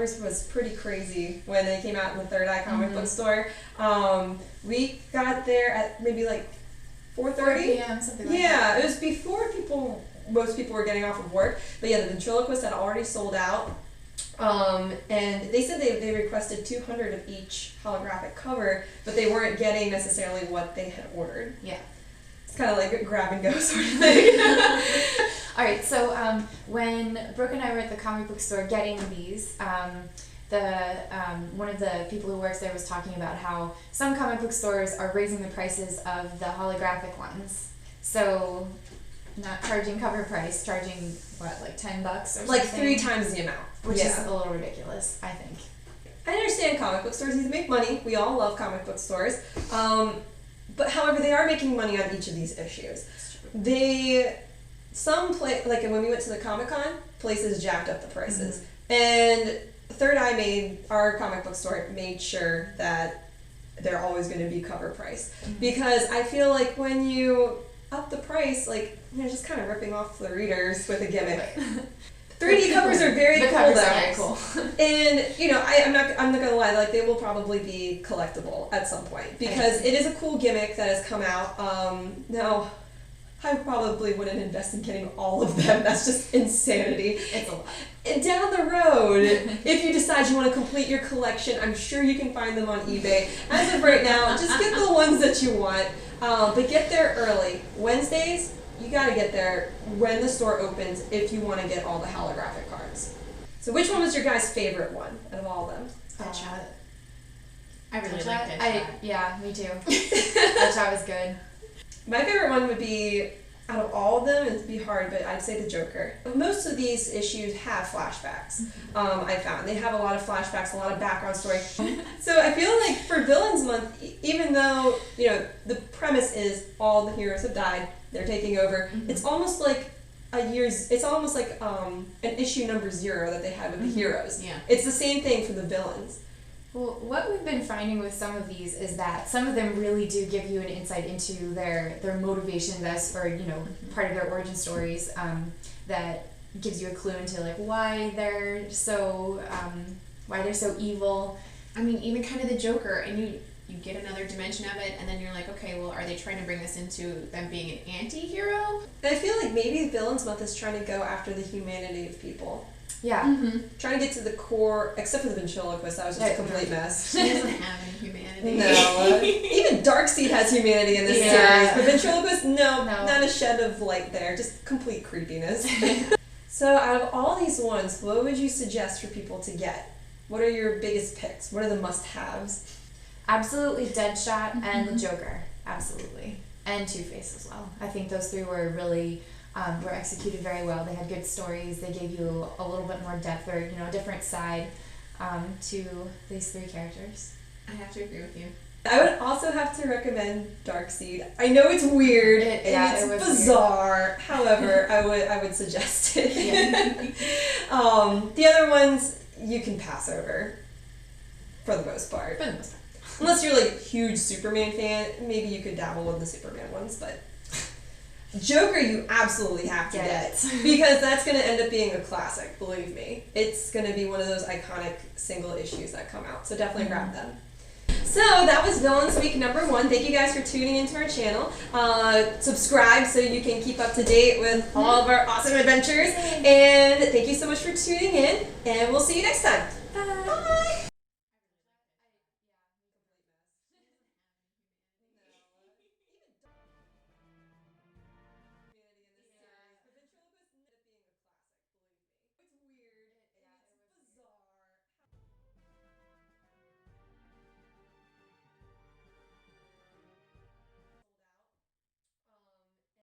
numbers was pretty crazy when they came out in the Third Eye comic book store. We got there at maybe like 4:30 p.m. something like that. Yeah, it was before most people were getting off of work. But yeah, the ventriloquist had already sold out. And they said they requested 200 of each holographic cover, but they weren't getting necessarily what they had ordered. Yeah. It's kind of like a grab and go sort of thing. All right, so when Brooke and I were at the comic book store getting these, one of the people who works there was talking about how some comic book stores are raising the prices of the holographic ones. So not charging cover price, charging what, like $10 or something? Like 3 times the amount. Which is a little ridiculous, I think. I understand comic book stores need to make money. We all love comic book stores. But however, they are making money on each of these issues. Like when we went to the Comic-Con, places jacked up the prices. And Third Eye our comic book store made sure that they're always going to be cover price. Because I feel like when you up the price, like, you're just kind of ripping off the readers with a gimmick. 3D covers are very cool though. Very cool. And I'm not gonna lie, like they will probably be collectible at some point because it is a cool gimmick that has come out. Now, I probably wouldn't invest in getting all of them. That's just insanity. It's a lot. And down the road, if you decide you want to complete your collection, I'm sure you can find them on eBay. As of right now, just get the ones that you want, but get there early. Wednesdays, you gotta get there when the store opens if you want to get all the holographic cards. So which one was your guys' favorite one out of all of them? Deadshot. I really like Deadshot. Yeah, me too. Deadshot was good. My favorite one would be, out of all of them, it'd be hard, but I'd say the Joker. Most of these issues have flashbacks, I found. They have a lot of flashbacks, a lot of background story. So I feel like for Villains Month, even though, the premise is all the heroes have died, they're taking over, it's almost like an issue number 0 that they had with the heroes. Yeah. It's the same thing for the villains. Well, what we've been finding with some of these is that some of them really do give you an insight into their motivations as for, part of their origin stories, that gives you a clue into like why they're so evil. I mean, even kind of the Joker, and you get another dimension of it, and then you're like, okay, well, are they trying to bring this into them being an anti-hero? And I feel like maybe Villains Month is trying to go after the humanity of people. Yeah. Trying to get to the core, except for the ventriloquist, that was just a complete mess. She doesn't have any humanity. No. Even Darkseid has humanity in this series, but ventriloquist, no, not a shed of light there, just complete creepiness. So out of all these ones, what would you suggest for people to get? What are your biggest picks? What are the must-haves? Absolutely Deadshot and the Joker. Absolutely. And Two-Face as well. I think those 3 were really... were executed very well. They had good stories. They gave you a little bit more depth or, a different side to these 3 characters. I have to agree with you. I would also have to recommend Darkseid. I know it's weird and it's bizarre. Weird. However, I would suggest it. Yeah. The other ones you can pass over for the most part. Unless you're like a huge Superman fan, maybe you could dabble with the Superman ones, but Joker you absolutely have to get because that's going to end up being a classic, believe me. It's going to be one of those iconic single issues that come out, so definitely grab them. So that was Villains Week number 1. Thank you guys for tuning into our channel. Subscribe so you can keep up to date with all of our awesome adventures. And thank you so much for tuning in, and we'll see you next time. Bye. Bye.